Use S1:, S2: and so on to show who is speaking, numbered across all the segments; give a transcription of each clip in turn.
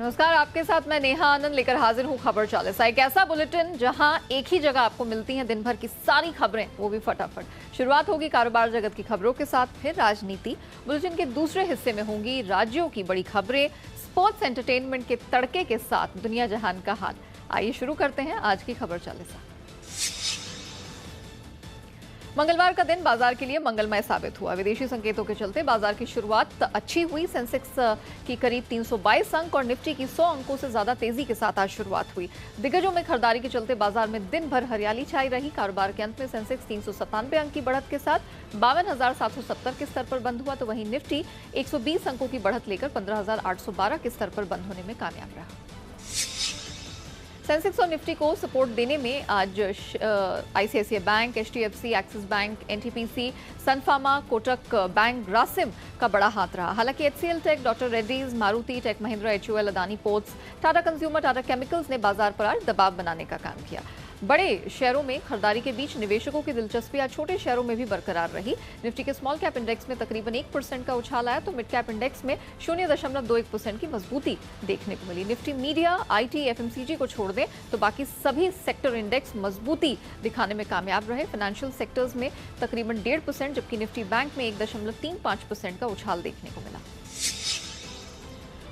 S1: नमस्कार, आपके साथ मैं नेहा आनंद लेकर हाजिर हूँ खबर 40। एक ऐसा बुलेटिन जहां एक ही जगह आपको मिलती हैं दिन भर की सारी खबरें, वो भी फटाफट। शुरुआत होगी कारोबार जगत की खबरों के साथ, फिर राजनीति। बुलेटिन के दूसरे हिस्से में होंगी राज्यों की बड़ी खबरें, स्पोर्ट्स एंटरटेनमेंट के तड़के के साथ दुनिया जहान का हाल। आइए शुरू करते हैं आज की खबर 40। मंगलवार का दिन बाजार के लिए मंगलमय साबित हुआ। विदेशी संकेतों के चलते बाजार की शुरुआत अच्छी हुई। सेंसेक्स की करीब 322 अंक और निफ्टी की 100 अंकों से ज्यादा तेजी के साथ आज शुरुआत हुई। दिग्गजों में खरीदारी के चलते बाजार में दिन भर हरियाली छाई रही। कारोबार के अंत में सेंसेक्स 397 अंक की बढ़त के साथ 52,770 के स्तर पर बंद हुआ, तो वहीं निफ्टी 120 अंकों की बढ़त लेकर 15,812 के स्तर पर बंद होने में कामयाब रहा। सेंसेक्स और निफ्टी को सपोर्ट देने में आज ICICI bank, HDFC, Axis bank, NTPC, Sun Pharma, Kotak bank, Grasim का बड़ा हाथ रहा। हालांकि HCL tech, doctor Reddy's, Maruti, tech Mahindra, HUL, Adani ports, Tata consumer, Tata chemicals ने बाजार पर आज दबाव बनाने का काम किया। बड़े शेयरों में खरीदारी के बीच निवेशकों की दिलचस्पी आज छोटे शेयरों में भी बरकरार रही। निफ्टी के स्मॉल कैप इंडेक्स में तकरीबन 1% का उछाल आया, तो मिड कैप इंडेक्स में 0.21% की मजबूती देखने को मिली। निफ्टी मीडिया, आईटी, एफएमसीजी को छोड़ दें तो बाकी सभी सेक्टर इंडेक्स मजबूती दिखाने में कामयाब रहे। फाइनेंशियल सेक्टर्स में तकरीबन 1.5%, जबकि निफ्टी बैंक में 1.35% का उछाल देखने को मिला।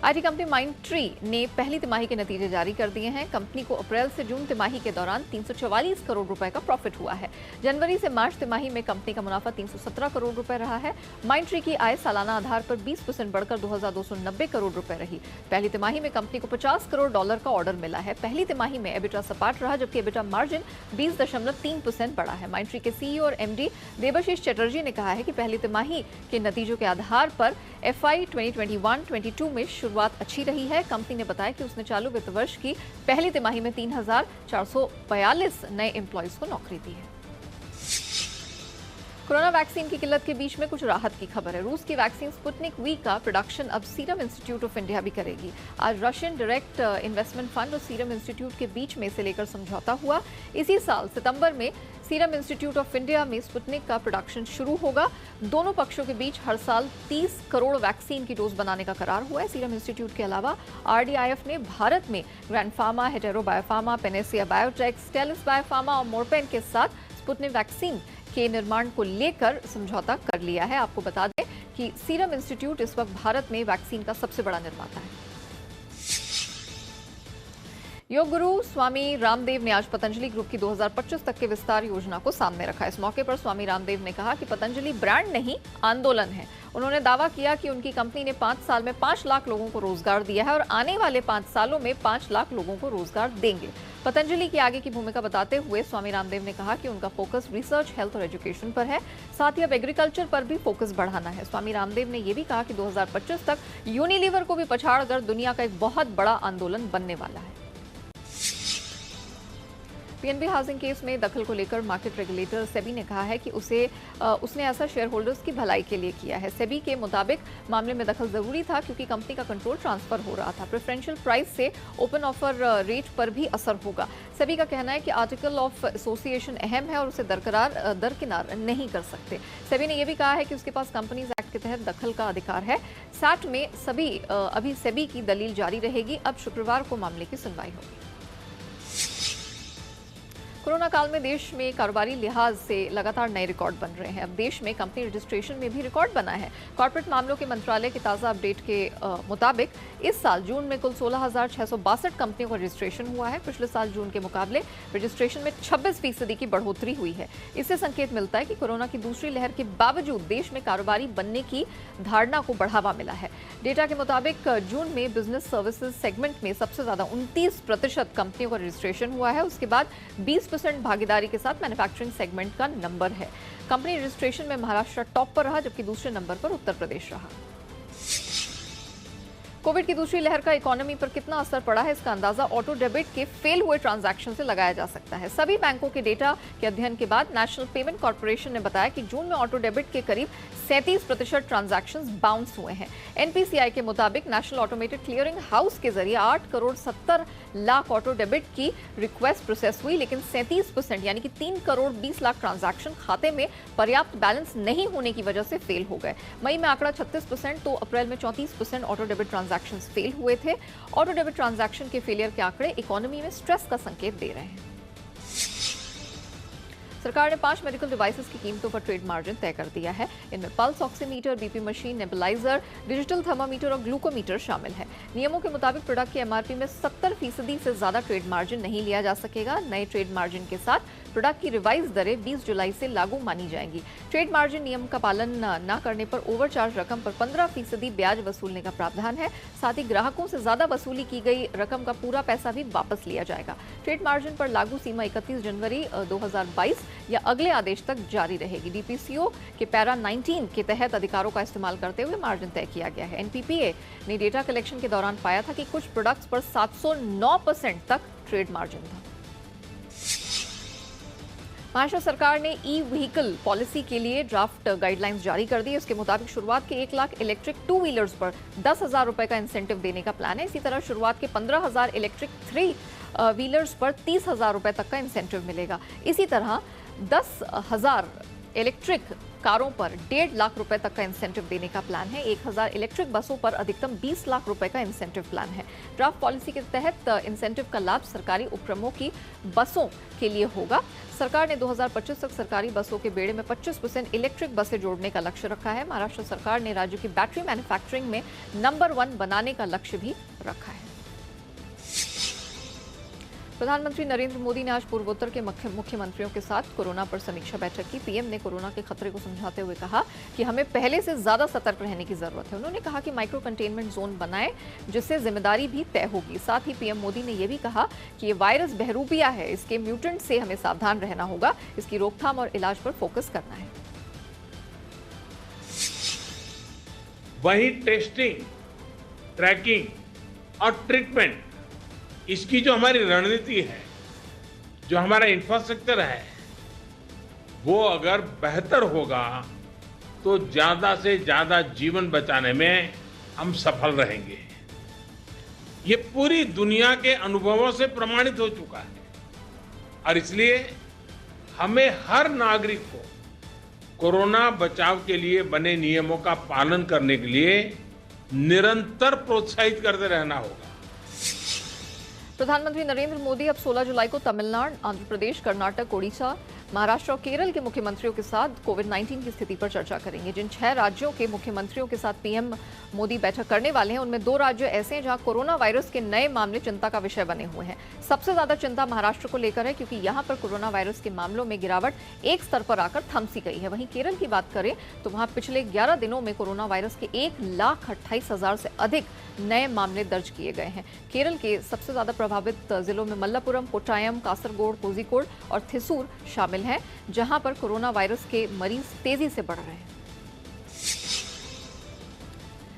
S1: आईटी कंपनी माइंडट्री ने पहली तिमाही के नतीजे जारी कर दिए हैं। कंपनी को अप्रैल से जून तिमाही के दौरान 344 करोड़ रुपए का प्रॉफिट हुआ है। जनवरी से मार्च तिमाही में कंपनी का मुनाफा 317 करोड़ रुपए रहा है। माइंडट्री की आय सालाना आधार पर 20% बढ़कर 2,290 करोड़ रुपए रही। पहली तिमाही में कंपनी को $50 करोड़ का ऑर्डर मिला है। पहली तिमाही में एबिटा सपाट रहा, जबकि एबिटा मार्जिन 20.3% बढ़ा है। माइंडट्री के सीईओ और एमडी देबाशीष चटर्जी ने कहा है कि पहली तिमाही के नतीजों के आधार पर एफआई 2021-22 में शुरुआत अच्छी रही है। कंपनी ने बताया कि उसने चालू वित्त वर्ष की पहली तिमाही में 3,442 नए एम्प्लॉयज को नौकरी दी है। कोरोना वैक्सीन की किल्लत के बीच में कुछ राहत की खबर है। रूस की वैक्सीन स्पुतनिक वी का प्रोडक्शन अब सीरम इंस्टीट्यूट ऑफ इंडिया भी करेगी। आज रशियन डायरेक्ट इन्वेस्टमेंट फंड और सीरम इंस्टीट्यूट के बीच में इसे लेकर समझौता हुआ। इसी साल सितंबर में सीरम इंस्टीट्यूट ऑफ इंडिया में स्पुतनिक का प्रोडक्शन शुरू होगा। दोनों पक्षों के बीच हर साल 30 करोड़ वैक्सीन की डोज बनाने का करार हुआ है। सीरम इंस्टीट्यूट के अलावा आरडीआईएफ ने भारत में Grand Pharma, Hetero Biopharma, Panacea Biotech, Stelis Biopharma और मोरपेन के साथ स्पुतनिक वैक्सीन के निर्माण को लेकर समझौता कर लिया है। आपको बता दें कि सीरम इंस्टीट्यूट इस वक्त भारत में वैक्सीन का सबसे बड़ा निर्माता है। योग गुरु स्वामी रामदेव ने आज पतंजलि ग्रुप की 2025 तक के विस्तार योजना को सामने रखा। इस मौके पर स्वामी रामदेव ने कहा कि पतंजलि ब्रांड नहीं, आंदोलन है। उन्होंने दावा किया कि उनकी कंपनी ने 5 साल में 5 लाख लोगों को रोजगार दिया है और आने वाले 5 सालों में 5 लाख लोगों को रोजगार देंगे। पतंजलि की आगे की भूमिका बताते हुए स्वामी रामदेव ने कहा कि उनका फोकस रिसर्च, हेल्थ और एजुकेशन पर है। साथ ही अब एग्रीकल्चर पर भी फोकस बढ़ाना है। स्वामी रामदेव ने यह भी कहा कि 2025 तक यूनिलीवर को भी पछाड़कर दुनिया का एक बहुत बड़ा आंदोलन बनने वाला है। पीएनबी हाउसिंग केस में दखल को लेकर मार्केट रेगुलेटर सेबी ने कहा है कि उसने ऐसा शेयर होल्डर्स की भलाई के लिए किया है। सेबी के मुताबिक मामले में दखल जरूरी था क्योंकि कंपनी का कंट्रोल ट्रांसफर हो रहा था। प्रेफरेंशियल प्राइस से ओपन ऑफर रेट पर भी असर होगा। सेबी का कहना है कि आर्टिकल ऑफ एसोसिएशन अहम है और उसे दरकिनार नहीं कर सकते। सेबी ने यह भी कहा है कि उसके पास कंपनीज एक्ट के तहत दखल का अधिकार है। सैट में अभी सेबी की दलील जारी रहेगी। अब शुक्रवार को मामले की सुनवाई होगी। कोरोना काल में देश में कारोबारी लिहाज से लगातार नए रिकॉर्ड बन रहे हैं। अब देश में कंपनी रजिस्ट्रेशन में भी रिकॉर्ड बना है। कॉर्पोरेट मामलों के मंत्रालय के ताज़ा अपडेट के मुताबिक इस साल जून में कुल 16,662 कंपनियों का रजिस्ट्रेशन हुआ है। पिछले साल जून के मुकाबले रजिस्ट्रेशन में 26% की बढ़ोतरी हुई है। इससे संकेत मिलता है कि कोरोना की दूसरी लहर के बावजूद देश में कारोबारी बनने की धारणा को बढ़ावा मिला है। डेटा के मुताबिक जून में बिजनेस सर्विसेज सेगमेंट में सबसे ज्यादा 29% कंपनियों का रजिस्ट्रेशन हुआ है। उसके बाद 20% भागीदारी के साथ मैन्युफैक्चरिंग सेगमेंट का नंबर है। कंपनी रजिस्ट्रेशन में महाराष्ट्र टॉप पर रहा, जबकि दूसरे नंबर पर उत्तर प्रदेश रहा। कोविड की दूसरी लहर का इकोनॉमी पर कितना असर पड़ा है, इसका अंदाजा ऑटो डेबिट के फेल हुए ट्रांजैक्शन से लगाया जा सकता है। सभी बैंकों के डेटा के अध्ययन के बाद नेशनल पेमेंट कॉर्पोरेशन ने बताया कि जून में ऑटो डेबिट के करीब 37% ट्रांजैक्शंस बाउंस हुए हैं। एनपीसीआई के मुताबिक नेशनल ऑटोमेटेड क्लियरिंग हाउस के जरिए 8 करोड़ 70 लाख ऑटो डेबिट की रिक्वेस्ट प्रोसेस हुई, लेकिन 37% यानी कि 3 करोड़ 20 लाख ट्रांजैक्शन खाते में पर्याप्त बैलेंस नहीं होने की वजह से फेल हो गए। मई में आंकड़ा 36%, तो अप्रैल में 34% auto debit transaction transactions fail हुए थे। ऑटो डेबिट ट्रांजैक्शन के फेलियर के आंकड़े इकोनॉमी में स्ट्रेस का संकेत दे रहे हैं। सरकार ने 5 मेडिकल डिवाइसेस की कीमतों पर ट्रेड मार्जिन तय कर दिया है। इनमें pulse oximeter, BP machine, nebuliser, digital thermometer और ग्लूकोमीटर शामिल है। नियमों के मुताबिक प्रोडक्ट की एमआरपी में 70% से ज्यादा ट्रेड मार्जिन नहीं लिया जा सकेगा। नए ट्रेड मार्जिन के साथ प्रोडक्ट की रिवाइज दरें 20 जुलाई से लागू मानी जाएंगी। ट्रेड मार्जिन नियम का पालन न करने पर ओवरचार्ज रकम पर 15% ब्याज वसूलने का प्रावधान है। साथ ही ग्राहकों से ज्यादा वसूली की गई रकम का पूरा पैसा भी वापस लिया जाएगा। ट्रेड मार्जिन पर लागू सीमा 31 जनवरी 2022 या अगले आदेश तक जारी रहेगी। डीपीसीओ के पैरा 19 के तहत अधिकारों का इस्तेमाल करते हुए मार्जिन तय किया गया है। एनपीपीए ने डेटा कलेक्शन के दौरान पाया था कि कुछ प्रोडक्ट्स पर 709% तक ट्रेड मार्जिन था। महाराष्ट्र सरकार ने ई व्हीकल पॉलिसी के लिए ड्राफ्ट गाइडलाइंस जारी कर दी। इसके मुताबिक शुरुआत के 1 लाख इलेक्ट्रिक 2 व्हीलर्स पर 10,000 रुपए का इंसेंटिव देने का प्लान है। इसी तरह शुरुआत के 15,000 इलेक्ट्रिक 3 व्हीलर्स पर 30,000 रुपए तक का इंसेंटिव मिलेगा। इसी तरह 10,000 इलेक्ट्रिक कारों पर 1.5 लाख रुपए तक का इंसेंटिव देने का प्लान है। 1,000 इलेक्ट्रिक बसों पर अधिकतम 20 लाख रुपए का इंसेंटिव प्लान है। ड्राफ्ट पॉलिसी के तहत इंसेंटिव का लाभ सरकारी उपक्रमों की बसों के लिए होगा। सरकार ने 2025 तक सरकारी बसों के बेड़े में 25% इलेक्ट्रिक बसें जोड़ने का लक्ष्य रखा है। महाराष्ट्र सरकार ने राज्य की बैटरी मैन्युफैक्चरिंग में नंबर 1 बनाने का लक्ष्य भी रखा है। प्रधानमंत्री नरेंद्र मोदी ने आज पूर्वोत्तर के मुख्यमंत्रियों के साथ कोरोना पर समीक्षा बैठक की। पीएम ने कोरोना के खतरे को समझाते हुए कहा कि हमें पहले से ज्यादा सतर्क रहने की जरूरत है। उन्होंने कहा कि माइक्रो कंटेनमेंट जोन बनाएं, जिससे जिम्मेदारी भी तय होगी। साथ ही पीएम मोदी ने यह भी कहा कि ये वायरस बहरूपिया है, इसके म्यूटेंट से हमें सावधान रहना होगा, इसकी रोकथाम और इलाज पर फोकस करना है।
S2: वही टेस्टिंग, ट्रैकिंग और ट्रीटमेंट, इसकी जो हमारी रणनीति है, जो हमारा इंफ्रास्ट्रक्चर है, वो अगर बेहतर होगा तो ज्यादा से ज्यादा जीवन बचाने में हम सफल रहेंगे। ये पूरी दुनिया के अनुभवों से प्रमाणित हो चुका है और इसलिए हमें हर नागरिक को कोरोना बचाव के लिए बने नियमों का पालन करने के लिए निरंतर प्रोत्साहित करते रहना होगा।
S1: प्रधानमंत्री नरेंद्र मोदी अब 16 जुलाई को तमिलनाडु, आंध्र प्रदेश, कर्नाटक, ओडिशा, महाराष्ट्र और केरल के मुख्यमंत्रियों के साथ कोविड-19 की स्थिति पर चर्चा करेंगे। जिन 6 राज्यों के मुख्यमंत्रियों के साथ पीएम मोदी बैठक करने वाले हैं, उनमें 2 राज्य ऐसे हैं जहां कोरोना वायरस के नए मामले चिंता का विषय बने हुए हैं। सबसे ज्यादा चिंता महाराष्ट्र को लेकर है, क्योंकि यहां पर कोरोना वायरस के मामलों में गिरावट एक स्तर पर आकर थम सी गई है। वहीं केरल की बात करें तो वहां पिछले 11 दिनों में कोरोना वायरस के 1,28,000 से अधिक नए मामले दर्ज किए गए हैं। केरल के सबसे ज्यादा प्रभावित जिलों में मल्लापुरम, कोट्टायम, कासरगोड, कोझिकोड और थिसूर शामिल हैं, जहां पर कोरोना वायरस के मरीज तेजी से बढ़ रहे हैं।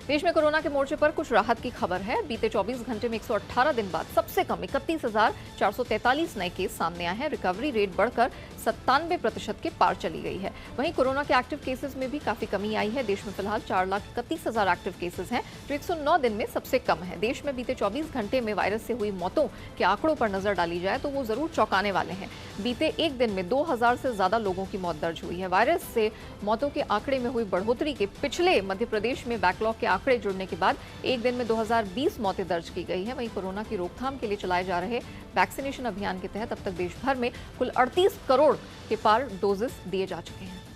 S1: देश में कोरोना के मोर्चे पर कुछ राहत की खबर है। बीते 24 घंटे में 118 दिन बाद सबसे कम 31,443 नए केस सामने आए हैं। रिकवरी रेट बढ़कर 97% के पार चली गई है। वहीं कोरोना के एक्टिव केसेस में भी काफी कमी आई है। देश में फिलहाल 4,31,000 एक्टिव केसेस हैं, जो 109 दिन में सबसे कम है। देश में बीते 24 घंटे में वायरस से हुई मौतों के आंकड़ों पर नजर डाली जाए तो वो जरूर चौंकाने वाले हैं। बीते एक दिन में 2,000 से ज्यादा लोगों की मौत दर्ज हुई है। वायरस से मौतों के आंकड़े में हुई बढ़ोतरी के पिछले मध्य प्रदेश में बैकलॉग के आंकड़े जुड़ने के बाद एक दिन में 2020 मौतें दर्ज की गई हैं। वहीं कोरोना की रोकथाम के लिए चलाए जा रहे वैक्सीनेशन अभियान के तहत अब तक देश भर में कुल 38 करोड़ के पार डोजेस दिए जा चुके हैं।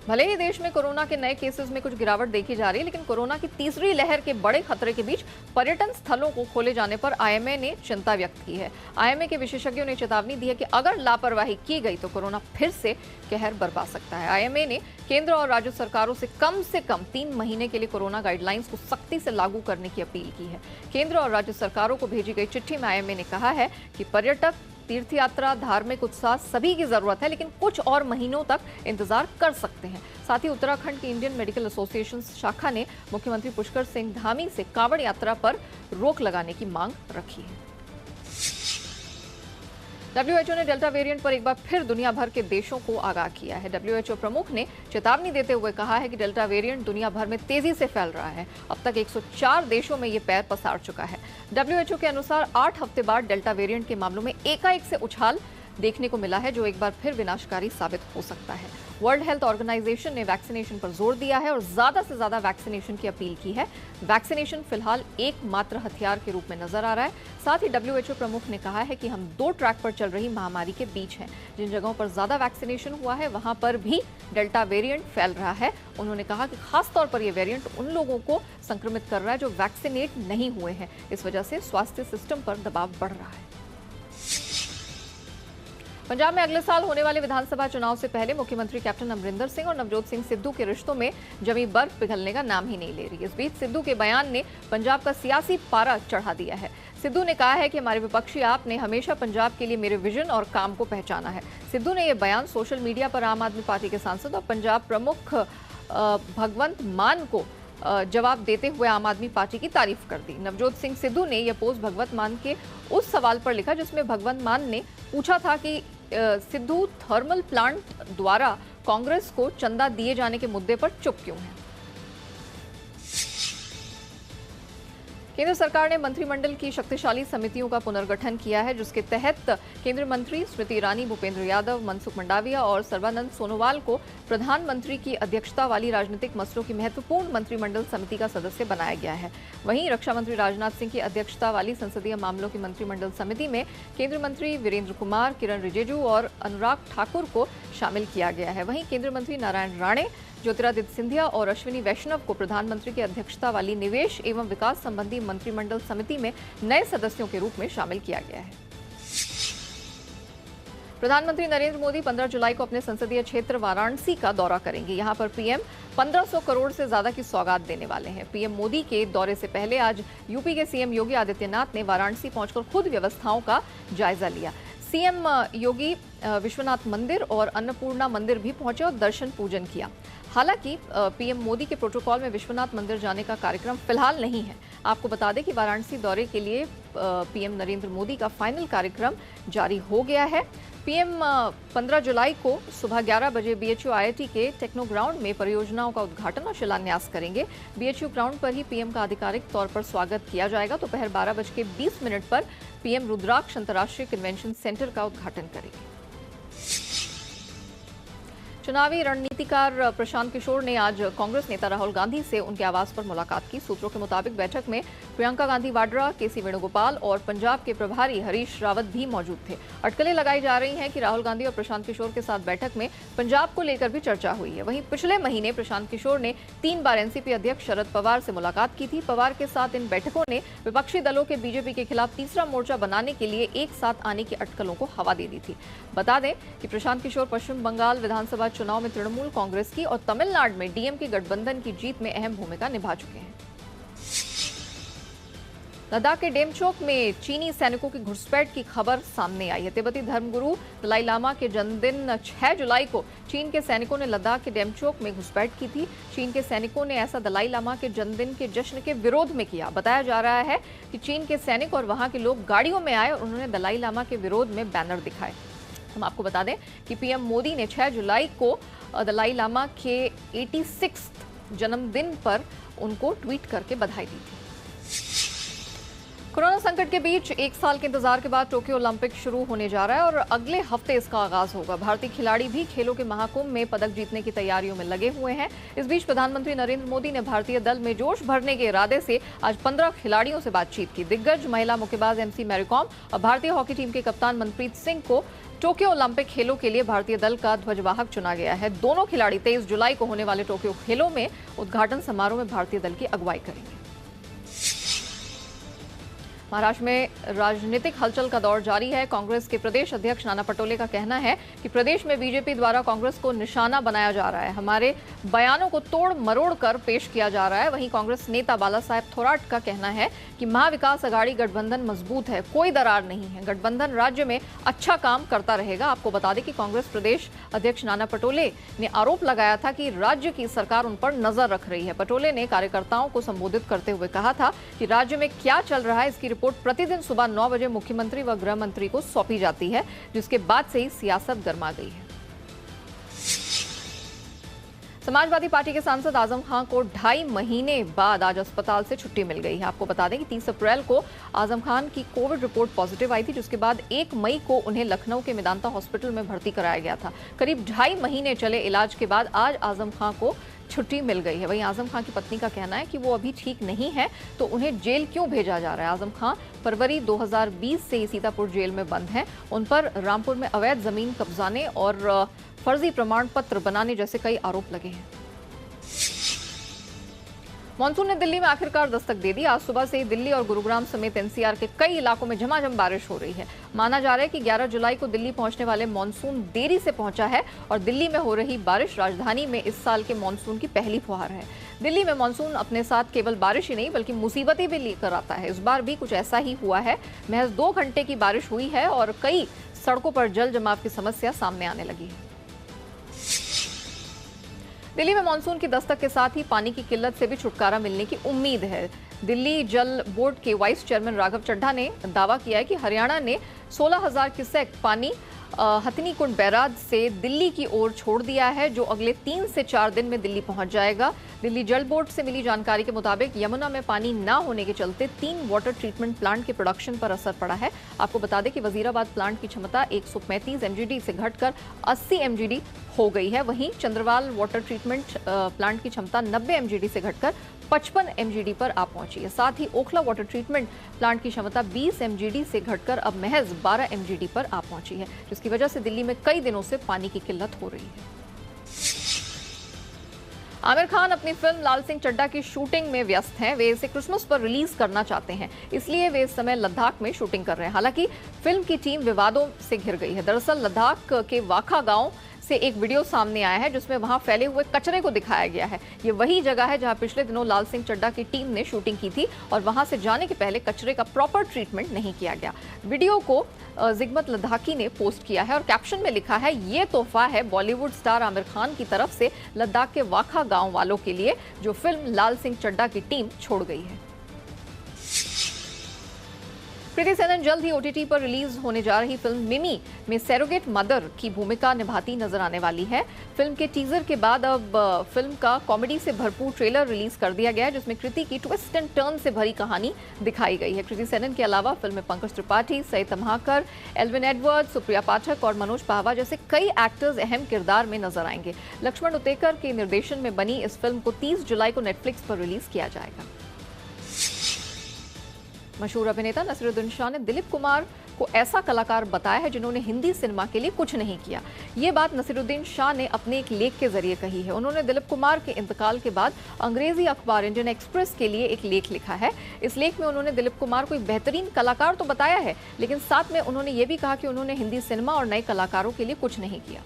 S1: भले ही देश में कोरोना के नए केसेस में कुछ गिरावट देखी जा रही है, लेकिन कोरोना की तीसरी लहर के बड़े खतरे के बीच पर्यटन स्थलों को खोले जाने पर आईएमए ने चिंता व्यक्त की है। आईएमए के विशेषज्ञों ने चेतावनी दी है कि अगर लापरवाही की गई तो कोरोना फिर से कहर बरपा सकता है। आईएमए ने केंद्र और राज्य सरकारों से कम 3 महीने के लिए कोरोना गाइडलाइंस को सख्ती से लागू करने की अपील की है। केंद्र और राज्य सरकारों को भेजी गई चिट्ठी में आईएमए ने कहा है कि पर्यटक, तीर्थयात्रा, धार्मिक उत्साह सभी की जरूरत है, लेकिन कुछ और महीनों तक इंतजार कर सकते हैं। साथ ही उत्तराखंड की इंडियन मेडिकल एसोसिएशन शाखा ने मुख्यमंत्री पुष्कर सिंह धामी से कांवड़ यात्रा पर रोक लगाने की मांग रखी है। डब्ल्यूएचओ ने डेल्टा वेरिएंट पर एक बार फिर दुनिया भर के देशों को आगाह किया है। डब्ल्यूएचओ प्रमुख ने चेतावनी देते हुए कहा है कि डेल्टा वेरिएंट दुनिया भर में तेजी से फैल रहा है। अब तक 104 देशों में ये पैर पसार चुका है। डब्ल्यूएचओ के अनुसार 8 हफ्ते बाद डेल्टा वेरिएंट के मामलों में एकाएक से उछाल देखने को मिला है, जो एक बार फिर विनाशकारी साबित हो सकता है। वर्ल्ड हेल्थ ऑर्गेनाइजेशन ने वैक्सीनेशन पर जोर दिया है और ज्यादा से ज्यादा वैक्सीनेशन की अपील की है। वैक्सीनेशन फिलहाल एकमात्र हथियार के रूप में नजर आ रहा है। साथ ही WHO प्रमुख ने कहा है कि हम 2 ट्रैक पर चल रही महामारी के बीच हैं। जिन जगहों पर ज्यादा वैक्सीनेशन हुआ है वहां पर भी डेल्टा वेरिएंट फैल रहा है। उन्होंने कहा कि खासतौर पर यह वेरिएंट उन लोगों को संक्रमित कर रहा है जो वैक्सीनेट नहीं हुए हैं। इस वजह से स्वास्थ्य सिस्टम पर दबाव बढ़ रहा है। पंजाब में अगले साल होने वाले विधानसभा चुनाव से पहले मुख्यमंत्री कैप्टन अमरिंदर सिंह और नवजोत सिंह सिद्धू के रिश्तों में जमी बर्फ पिघलने का नाम ही नहीं ले रही। इस बीच सिद्धू के बयान ने पंजाब का सियासी पारा चढ़ा दिया है। सिद्धू ने कहा है कि हमारे विपक्षी आपने हमेशा पंजाब के लिए मेरे विजन और काम को पहचाना है। सिद्धू ने यह बयान सोशल मीडिया पर आम आदमी पार्टी के सांसद और पंजाब प्रमुख भगवंत मान को जवाब देते हुए आम आदमी पार्टी की तारीफ कर दी। नवजोत सिंह सिद्धू ने यह पोस्ट भगवंत मान के उस सवाल पर लिखा जिसमें भगवंत मान ने पूछा था कि सिद्धू थर्मल प्लांट द्वारा कांग्रेस को चंदा दिए जाने के मुद्दे पर चुप क्यों हैं। केंद्र सरकार ने मंत्रिमंडल की शक्तिशाली समितियों का पुनर्गठन किया है, जिसके तहत केंद्रीय मंत्री स्मृति ईरानी, भूपेंद्र यादव, मनसुख मंडाविया और सर्बानंद सोनोवाल को प्रधानमंत्री की अध्यक्षता वाली राजनीतिक मसलों की महत्वपूर्ण मंत्रिमंडल समिति का सदस्य बनाया गया है। वहीं रक्षा मंत्री राजनाथ सिंह की अध्यक्षता वाली संसदीय मामलों की मंत्रिमंडल समिति में केंद्रीय मंत्री वीरेंद्र कुमार, किरण रिजिजू और अनुराग ठाकुर को शामिल किया गया है। वहीं केंद्रीय मंत्री नारायण राणे, ज्योतिरादित्य सिंधिया और अश्विनी वैष्णव को प्रधानमंत्री की अध्यक्षता वाली निवेश एवं विकास संबंधी मंत्रिमंडल समिति में नए सदस्यों के रूप में शामिल किया गया है। प्रधानमंत्री नरेंद्र मोदी 15 जुलाई को अपने संसदीय क्षेत्र वाराणसी का दौरा करेंगे। यहां पर पीएम 1500 करोड़ से ज्यादा की सौगात देने वाले हैं। पीएम मोदी के दौरे से पहले आज यूपी के सीएम योगी आदित्यनाथ ने वाराणसी पहुंचकर खुद व्यवस्थाओं का जायजा लिया। सीएम योगी विश्वनाथ मंदिर और अन्नपूर्णा मंदिर भी पहुंचे और दर्शन पूजन किया। हालांकि पीएम मोदी के प्रोटोकॉल में विश्वनाथ मंदिर जाने का कार्यक्रम फिलहाल नहीं है। आपको बता दें कि वाराणसी दौरे के लिए पीएम नरेंद्र मोदी का फाइनल कार्यक्रम जारी हो गया है। पीएम 15 जुलाई को सुबह 11 बजे BHU IIT K techno ground में परियोजनाओं का उद्घाटन और शिलान्यास करेंगे। बीएचयू ग्राउंड पर ही पीएम का आधिकारिक तौर पर स्वागत किया जाएगा। दोपहर 12:20 पर पीएम रुद्राक्ष अंतर्राष्ट्रीय कन्वेंशन सेंटर का उद्घाटन करेंगे। चुनावी रणनीतिकार प्रशांत किशोर ने आज कांग्रेस नेता राहुल गांधी से उनके आवास पर मुलाकात की। सूत्रों के मुताबिक बैठक में प्रियंका गांधी वाड्रा, केसी वेणुगोपाल और पंजाब के प्रभारी हरीश रावत भी मौजूद थे। अटकलें लगाई जा रही हैं कि राहुल गांधी और प्रशांत किशोर के साथ बैठक में पंजाब को लेकर भी चर्चा हुई है। वहीं पिछले महीने प्रशांत किशोर ने 3 बार एनसीपी अध्यक्ष शरद पवार से मुलाकात की थी। पवार के साथ इन बैठकों ने विपक्षी दलों के बीजेपी के खिलाफ तीसरा मोर्चा बनाने के लिए एक साथ आने की अटकलों को हवा दे दी थी। बता दें कि प्रशांत किशोर पश्चिम बंगाल विधानसभा चुनाव में तृणमूल कांग्रेस की और तमिलनाडु में डीएमके गठबंधन की जीत में अहम भूमिका निभा चुके हैं। लद्दाख के डेमचोक में चीनी सैनिकों की घुसपैठ की खबर सामने आई है। तिब्बती धर्मगुरु दलाई लामा के जन्मदिन 6 जुलाई को चीन के सैनिकों ने लद्दाख के डेमचोक में घुसपैठ की थी। चीन के सैनिकों ने ऐसा दलाई लामा के जन्मदिन के जश्न के विरोध में किया। बताया जा रहा है कि चीन के सैनिक और वहां के लोग गाड़ियों में आए और उन्होंने दलाई लामा के विरोध में बैनर दिखाए। हम आपको बता दें कि पीएम मोदी ने 6 जुलाई को दलाई लामा के 86वें जन्मदिन पर उनको ट्वीट करके बधाई दी थी। कोरोना संकट के बीच 1 साल के इंतजार के बाद टोक्यो ओलंपिक शुरू होने जा रहा है और अगले हफ्ते इसका आगाज होगा। भारतीय खिलाड़ी भी खेलों के महाकुंभ में पदक जीतने की तैयारियों में लगे हुए हैं। इस बीच प्रधानमंत्री नरेंद्र मोदी ने भारतीय दल में जोश भरने के इरादे से आज 15 खिलाड़ियों से बातचीत की। दिग्गज महिला मुक्केबाज MC मैरीकॉम और भारतीय हॉकी टीम के कप्तान मनप्रीत सिंह को टोक्यो ओलंपिक खेलों के लिए भारतीय दल का ध्वजवाहक चुना गया है। दोनों खिलाड़ी 23 जुलाई को होने वाले टोक्यो खेलों में उद्घाटन समारोह में भारतीय दल की अगुवाई करेंगे। महाराष्ट्र में राजनीतिक हलचल का दौर जारी है। कांग्रेस के प्रदेश अध्यक्ष नाना पटोले का कहना है कि प्रदेश में बीजेपी द्वारा कांग्रेस को निशाना बनाया जा रहा है। हमारे बयानों को तोड़ मरोड़ कर पेश किया जा रहा है। वहीं कांग्रेस नेता बाला साहेब थोराट का कहना है कि महाविकास अघाड़ी गठबंधन मजबूत है, कोई दरार नहीं है। गठबंधन राज्य में अच्छा काम करता रहेगा। आपको बता दें कि कांग्रेस प्रदेश अध्यक्ष नाना पटोले ने आरोप लगाया था कि राज्य की सरकार उन पर नजर रख रही है। पटोले ने कार्यकर्ताओं को संबोधित करते हुए कहा था कि राज्य में क्या चल रहा है इसकी रिपोर्ट प्रतिदिन सुबह 9 बजे मुख्यमंत्री व गृह मंत्री को सौंपी जाती है, जिसके बाद से ही सियासत गर्मा गई है। समाजवादी पार्टी के सांसद आजम खान को 2.5 महीने बाद आज अस्पताल से छुट्टी मिल गई है। आपको बता दें कि 30 अप्रैल को आजम खान की कोविड रिपोर्ट पॉजिटिव आई थी, जिसके बाद 1 मई को उन्हें लखनऊ के मेदांता हॉस्पिटल में भर्ती कराया गया था। करीब 2.5 महीने चले इलाज के बाद आज आजम खान को छुट्टी मिल गई है। वहीं आजम खान की पत्नी का कहना है कि वो अभी ठीक नहीं है, तो उन्हें जेल क्यों भेजा जा रहा है। आजम खान फरवरी 2020 से सीतापुर जेल में बंद हैं। उन पर रामपुर में अवैध जमीन कब्जाने और फर्जी प्रमाण पत्र बनाने जैसे कई आरोप लगे हैं। मॉनसून ने दिल्ली में आखिरकार दस्तक दे दी। आज सुबह से ही दिल्ली और गुरुग्राम समेत एनसीआर के कई इलाकों में झमाझम बारिश हो रही है। माना जा रहा है कि 11 जुलाई को दिल्ली पहुंचने वाले मॉनसून देरी से पहुंचा है और दिल्ली में हो रही बारिश राजधानी में इस साल के मॉनसून की पहली फुहार है। दिल्ली में मॉनसून अपने साथ केवल बारिश ही नहीं बल्कि मुसीबतें भी लेकर आता है। इस बार भी कुछ ऐसा ही हुआ है। महज 2 घंटे की बारिश हुई है और कई सड़कों पर जल जमाव की समस्या सामने आने लगी है। दिल्ली में मानसून की दस्तक के साथ ही पानी की किल्लत से भी छुटकारा मिलने की उम्मीद है। दिल्ली जल बोर्ड के वाइस चेयरमैन राघव चड्ढा ने दावा किया है कि हरियाणा ने 16,000 क्यूसेक पानी हथनीकुंड बैराज से दिल्ली की ओर छोड़ दिया है, जो अगले 3 से 4 दिन में दिल्ली पहुंच जाएगा। दिल्ली जल बोर्ड से मिली जानकारी के मुताबिक यमुना में पानी न होने के चलते 3 वाटर ट्रीटमेंट प्लांट के प्रोडक्शन पर असर पड़ा है। आपको बता दें कि वजीराबाद प्लांट की क्षमता 135 एमजीडी से घटकर 80 एमजीडी हो गई है। वहीं चंद्रवाल वाटर ट्रीटमेंट प्लांट की क्षमता 90 एमजीडी से घटकर 55 एमजीडी पर आ पहुंची है। साथ ही ओखला वाटर ट्रीटमेंट प्लांट की क्षमता 20 एमजीडी से घटकर अब महज 12 एमजीडी पर आ पहुंची है, जिसकी वजह से दिल्ली में कई दिनों से पानी की किल्लत हो रही है। आमिर खान अपनी फिल्म लाल सिंह चड्ढा की शूटिंग में व्यस्त हैं। वे इसे क्रिसमस पर रिलीज करना चाहते हैं, इसलिए वे इस समय लद्दाख में शूटिंग कर रहे हैं। हालांकि फिल्म की टीम विवादों से घिर गई है। दरअसल लद्दाख के वाखा गांव से एक वीडियो सामने आया है जिसमें वहां फैले हुए कचरे को दिखाया गया है। ये वही जगह है जहां पिछले दिनों लाल सिंह चड्ढा की टीम ने शूटिंग की थी और वहां से जाने के पहले कचरे का प्रॉपर ट्रीटमेंट नहीं किया गया। वीडियो को जिगमत लद्दाखी ने पोस्ट किया है और कैप्शन में लिखा है, ये तोहफा है बॉलीवुड स्टार आमिर खान की तरफ से लद्दाख के वाखा गांव वालों के लिए, जो फिल्म लाल सिंह चड्ढा की टीम छोड़ गई है। कृति सेनन जल्द ही ओटीटी पर रिलीज होने जा रही फिल्म मिमी में सैरोगेट मदर की भूमिका निभाती नजर आने वाली है। फिल्म के टीजर के बाद अब फिल्म का कॉमेडी से भरपूर ट्रेलर रिलीज कर दिया गया है, जिसमें कृति की ट्विस्ट एंड टर्न से भरी कहानी दिखाई गई है। कृति सेनन के अलावा फिल्म में पंकज त्रिपाठी, सईद तम्हाकर, एल्विन एडवर्ड, सुप्रिया पाठक और मनोज पाहवा जैसे कई एक्टर्स अहम किरदार में नजर आएंगे। लक्ष्मण उतेकर के निर्देशन में बनी इस फिल्म को 30 जुलाई को नेटफ्लिक्स पर रिलीज किया जाएगा। मशहूर अभिनेता नसीरुद्दीन शाह ने दिलीप कुमार को ऐसा कलाकार बताया है जिन्होंने हिंदी सिनेमा के लिए कुछ नहीं किया। ये बात नसीरुद्दीन शाह ने अपने एक लेख के जरिए कही है। उन्होंने दिलीप कुमार के इंतकाल के बाद अंग्रेजी अखबार इंडियन एक्सप्रेस के लिए एक लेख लिखा है। इस लेख में उन्होंने दिलीप कुमार को एक बेहतरीन कलाकार तो बताया है, लेकिन साथ में उन्होंने ये भी कहा कि उन्होंने हिंदी सिनेमा और नए कलाकारों के लिए कुछ नहीं किया।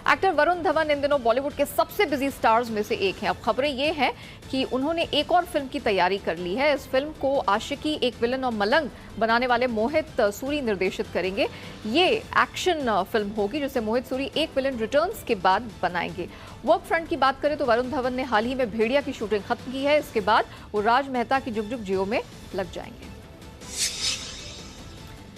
S1: एक्टर वरुण धवन इन दिनों बॉलीवुड के सबसे बिजी स्टार्स में से एक हैं। अब खबरें ये हैं कि उन्होंने एक और फिल्म की तैयारी कर ली है। इस फिल्म को आशिकी एक विलन और मलंग बनाने वाले मोहित सूरी निर्देशित करेंगे। ये एक्शन फिल्म होगी जिसे मोहित सूरी एक विलन रिटर्न्स के बाद बनाएंगे। वर्क फ्रंट की बात करें तो वरुण धवन ने हाल ही में भेड़िया की शूटिंग खत्म की है। इसके बाद वो राज मेहता की जुग जुग जियो में लग जाएंगे।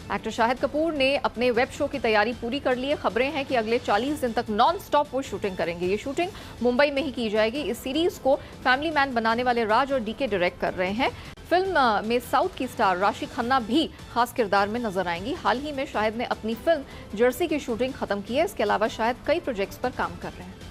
S1: एक्टर शाहिद कपूर ने अपने वेब शो की तैयारी पूरी कर ली है। खबरें हैं कि अगले 40 दिन तक नॉन स्टॉप वो शूटिंग करेंगे। ये शूटिंग मुंबई में ही की जाएगी। इस सीरीज को फैमिली मैन बनाने वाले राज और डीके डायरेक्ट कर रहे हैं। फिल्म में साउथ की स्टार राशि खन्ना भी खास किरदार में नजर आएंगी। हाल ही में शाहिद ने अपनी फिल्म जर्सी की शूटिंग खत्म की है। इसके अलावा शाहिद कई प्रोजेक्ट्स पर काम कर रहे हैं।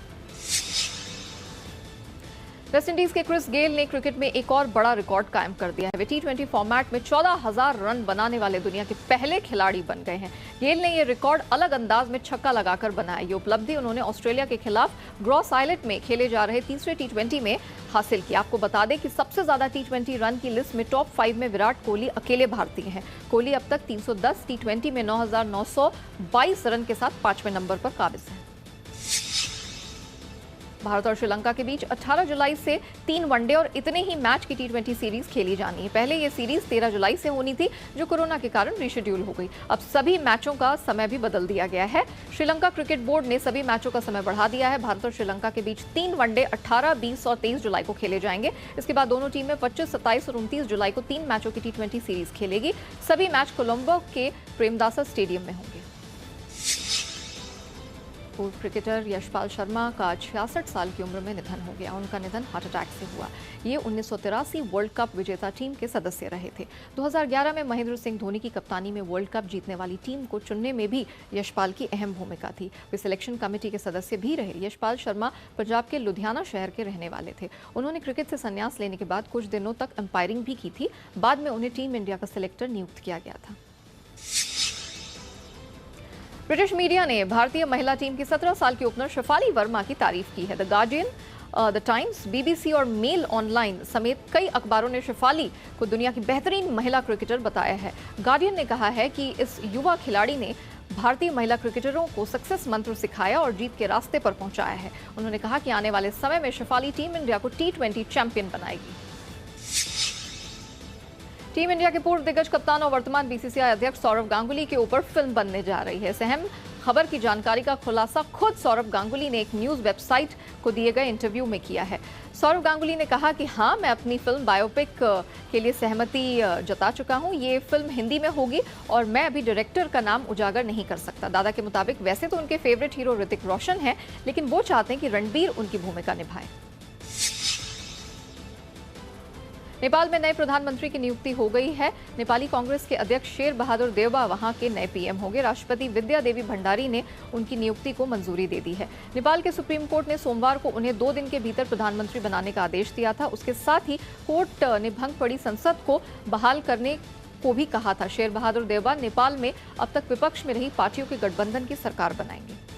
S1: वेस्टइंडीज के क्रिस गेल ने क्रिकेट में एक और बड़ा रिकॉर्ड कायम कर दिया है। वे टी20 फॉर्मेट में 14,000 रन बनाने वाले दुनिया के पहले खिलाड़ी बन गए हैं। गेल ने यह रिकॉर्ड अलग अंदाज में छक्का लगाकर बनाया। ये उपलब्धि उन्होंने ऑस्ट्रेलिया के खिलाफ ग्रॉस आइलैंड में खेले जा रहे तीसरे टी20 में हासिल की। आपको बता दें कि सबसे ज्यादा टी20 रन की लिस्ट में टॉप 5 में विराट कोहली अकेले भारतीय हैं। कोहली अब तक 310 टी20 में 9,922 रन के साथ 5वें नंबर पर काबिज हैं। भारत और श्रीलंका के बीच 18 जुलाई से 3 वनडे और इतने ही मैच की टी20 सीरीज खेली जानी है। पहले ये सीरीज 13 जुलाई से होनी थी, जो कोरोना के कारण रीशेड्यूल हो गई। अब सभी मैचों का समय भी बदल दिया गया है। श्रीलंका क्रिकेट बोर्ड ने सभी मैचों का समय बढ़ा दिया है। भारत और श्रीलंका के बीच 3 वनडे 18, 20 और 23 जुलाई को खेले जाएंगे। इसके बाद दोनों टीमें 25, 27 और 29 जुलाई को 3 मैचों की टी20 सीरीज खेलेगी। सभी मैच कोलंबो के प्रेमदासा स्टेडियम में होंगे। पूर्व क्रिकेटर यशपाल शर्मा का 66 साल की उम्र में निधन हो गया। उनका निधन हार्ट अटैक से हुआ। ये 1983 वर्ल्ड कप विजेता टीम के सदस्य रहे थे। 2011 में महेंद्र सिंह धोनी की कप्तानी में वर्ल्ड कप जीतने वाली टीम को चुनने में भी यशपाल की अहम भूमिका थी। वे सिलेक्शन कमेटी के सदस्य भी रहे। यशपाल शर्मा पंजाब के लुधियाना शहर के रहने वाले थे। उन्होंने क्रिकेट से संन्यास लेने के बाद कुछ दिनों तक अंपायरिंग भी की थी। बाद में उन्हें टीम इंडिया का सिलेक्टर नियुक्त किया गया था। ब्रिटिश मीडिया ने भारतीय महिला टीम की 17 साल की ओपनर शेफाली वर्मा की तारीफ की है। The guardian, the times, BBC और मेल ऑनलाइन समेत कई अखबारों ने शेफाली को दुनिया की बेहतरीन महिला क्रिकेटर बताया है। गार्डियन ने कहा है कि इस युवा खिलाड़ी ने भारतीय महिला क्रिकेटरों को सक्सेस मंत्र सिखाया और जीत के रास्ते पर पहुंचाया है। उन्होंने कहा कि आने वाले समय में शेफाली टीम इंडिया को T20 चैंपियन बनाएगी। टीम इंडिया के पूर्व दिग्गज कप्तान और वर्तमान बीसीसीआई अध्यक्ष सौरव गांगुली के ऊपर फिल्म बनने जा रही है। इस अहम खबर की जानकारी का खुलासा खुद सौरव गांगुली ने एक न्यूज वेबसाइट को दिए गए इंटरव्यू में किया है। सौरव गांगुली ने कहा कि हाँ, मैं अपनी फिल्म बायोपिक के लिए सहमति जता चुका हूँ। ये फिल्म हिंदी में होगी और मैं अभी डायरेक्टर का नाम उजागर नहीं कर सकता। दादा के मुताबिक वैसे तो उनके फेवरेट हीरो ऋतिक रोशन है, लेकिन वो चाहते हैं कि रणबीर उनकी भूमिका निभाए। नेपाल में नए प्रधानमंत्री की नियुक्ति हो गई है। नेपाली कांग्रेस के अध्यक्ष शेर बहादुर देउबा वहां के नए पीएम होंगे। राष्ट्रपति विद्या देवी भंडारी ने उनकी नियुक्ति को मंजूरी दे दी है। नेपाल के सुप्रीम कोर्ट ने सोमवार को उन्हें 2 दिन के भीतर प्रधानमंत्री बनाने का आदेश दिया था। उसके साथ ही कोर्ट ने भंग पड़ी संसद को बहाल करने को भी कहा था। शेर बहादुर देउबा नेपाल में अब तक विपक्ष में रही पार्टियों के गठबंधन की सरकार बनाएंगे।